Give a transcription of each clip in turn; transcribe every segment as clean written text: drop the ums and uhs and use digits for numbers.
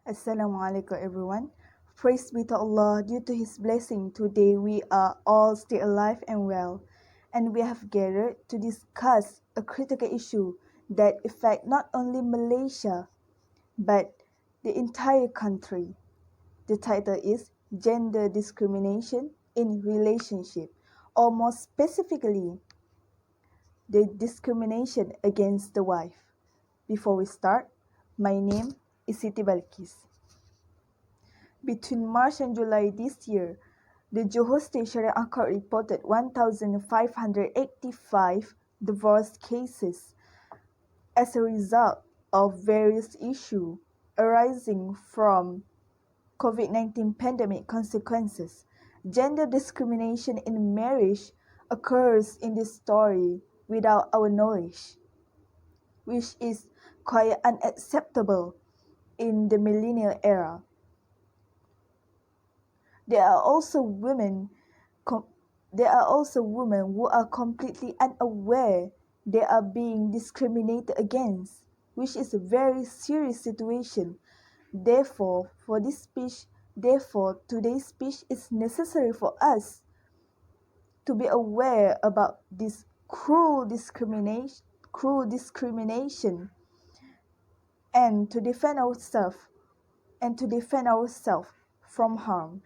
Asalamualaikum everyone. Praise be to Allah. Due to His blessing, today we are all still alive and well, and we have gathered to discuss a critical issue that affects not only Malaysia but the entire country. The title is Gender Discrimination in Relationship, or more specifically, the discrimination against the wife. Before we start, my name is Siti Balkis. Between March and July this year, the Johor State Sharia Court reported 1,585 divorce cases as a result of various issues arising from COVID-19 pandemic consequences. Gender discrimination in marriage occurs in this story without our knowledge, which is quite unacceptable in the millennial era. There are also women who are completely unaware they are being discriminated against, which is a very serious situation. Therefore, today's speech is necessary for us to be aware about this cruel discrimination and to defend ourselves from harm.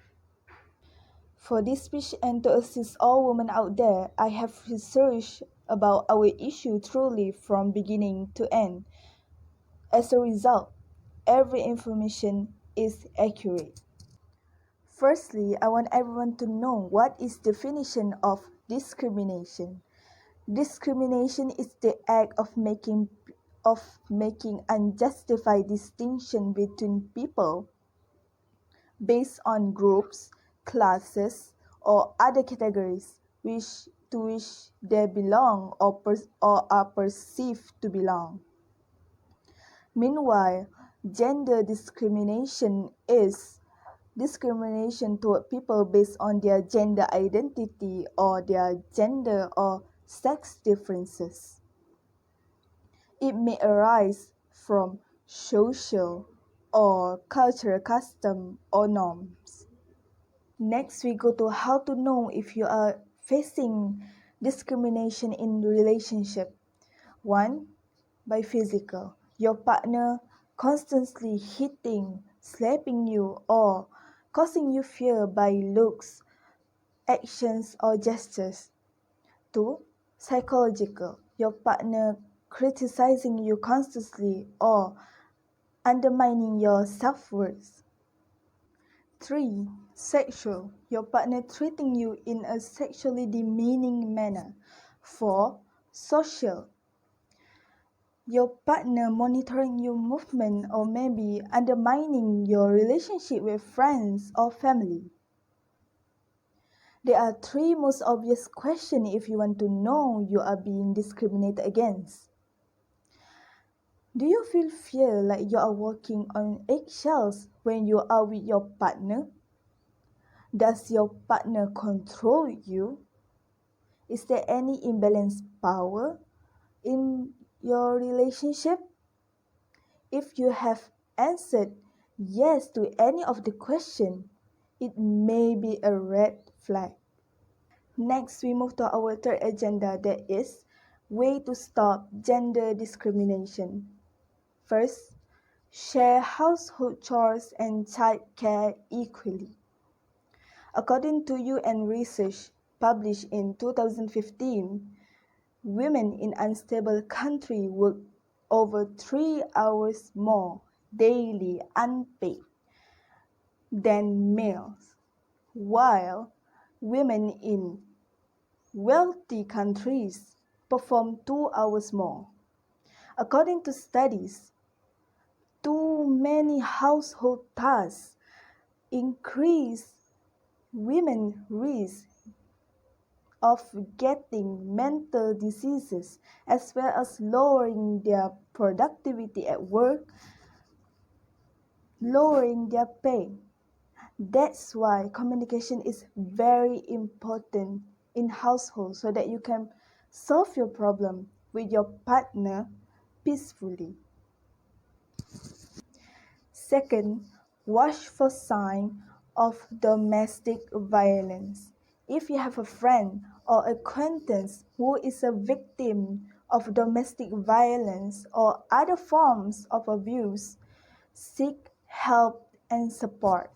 For this speech and to assist all women out there, I have researched about our issue truly from beginning to end. As a result, every information is accurate. Firstly, I want everyone to know what is the definition of discrimination. Discrimination is the act of making unjustified distinction between people based on groups, classes, or other categories to which they belong or are perceived to belong. Meanwhile, gender discrimination is discrimination toward people based on their gender identity or their gender or sex differences. It may arise from social or cultural custom or norms. Next, we go to how to know if you are facing discrimination in relationship. 1. By physical. Your partner constantly hitting, slapping you, or causing you fear by looks, actions, or gestures. 2. Psychological. Your partner criticizing you constantly or undermining your self-worth. 3. Sexual. Your partner treating you in a sexually demeaning manner. 4. Social. Your partner monitoring your movement or maybe undermining your relationship with friends or family. There are 3 most obvious questions if you want to know you are being discriminated against. Do you feel fear like you are walking on eggshells when you are with your partner? Does your partner control you? Is there any imbalanced power in your relationship? If you have answered yes to any of the questions, it may be a red flag. Next, we move to our third agenda, that is way to stop gender discrimination. First, share household chores and child care equally. According to UN research published in 2015, women in unstable countries work over 3 hours more daily unpaid than males, while women in wealthy countries perform 2 hours more. According to studies, too many household tasks increase women's risk of getting mental diseases as well as lowering their productivity at work, lowering their pay. That's why communication is very important in households so that you can solve your problem with your partner peacefully. Second, Watch for signs of domestic violence. If you have a friend or acquaintance who is a victim of domestic violence or other forms of abuse, seek help and support.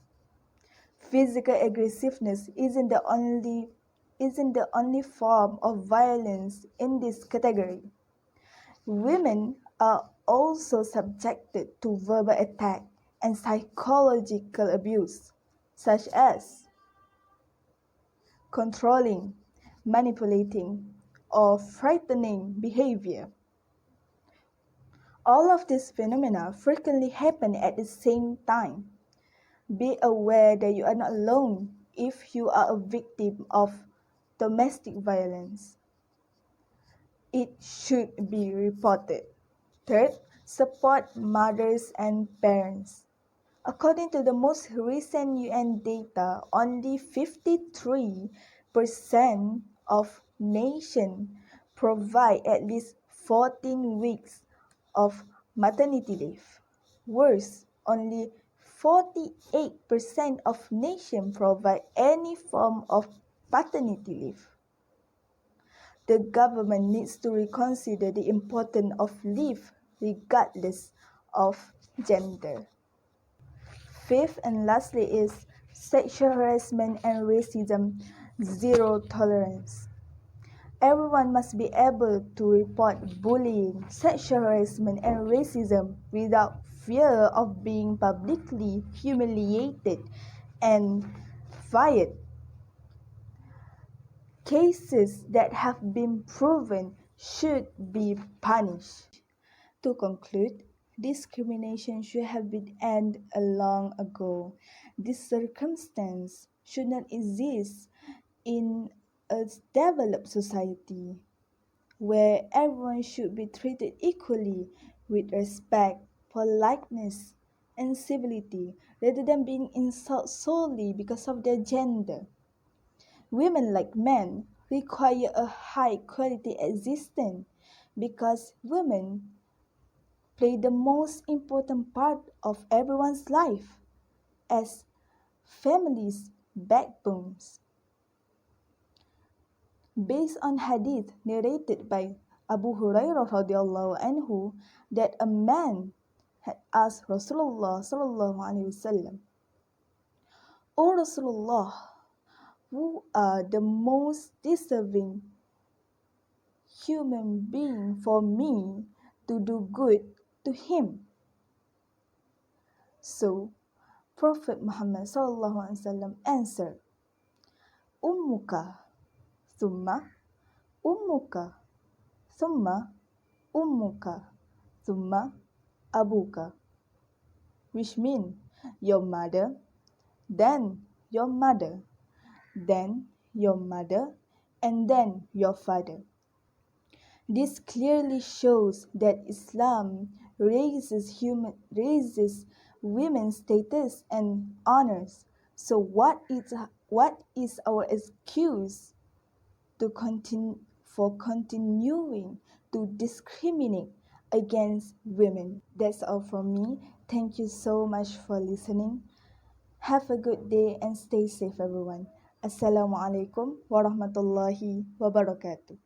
Physical aggressiveness isn't the only form of violence in this category. Women are also subjected to verbal attack and psychological abuse, such as controlling, manipulating, or frightening behavior. All of these phenomena frequently happen at the same time. Be aware that you are not alone if you are a victim of domestic violence. It should be reported. Third, support mothers and parents. According to the most recent UN data, only 53% of nations provide at least 14 weeks of maternity leave. Worse, only 48% of nations provide any form of paternity leave. The government needs to reconsider the importance of leave regardless of gender. Fifth and lastly is sexual harassment and racism, zero tolerance. Everyone must be able to report bullying, sexual harassment and racism without fear of being publicly humiliated and fired. Cases that have been proven should be punished. To conclude, discrimination should have been ended long ago. This circumstance should not exist in a developed society where everyone should be treated equally with respect, politeness, and civility rather than being insulted solely because of their gender. Women, like men, require a high quality existence because women play the most important part of everyone's life as families' backbones. Based on hadith narrated by Abu Hurairah radhiyallahu anhu that a man had asked Rasulullah sallallahu alaihi wasallam, "O Rasulullah, who are the most deserving human being for me to do good to him?" So Prophet Muhammad sallallahu alaihi wasallam answered, "Ummuka, thumma ummuka, thumma ummuka, thumma abuka," which means your mother, then your mother, then your mother, and then your father. This clearly shows that Islam raises women's status and honors. So what is our excuse to continuing to discriminate against women? That's all from me. Thank you so much for listening. Have a good day and stay safe, everyone. Assalamualaikum warahmatullahi wabarakatuh.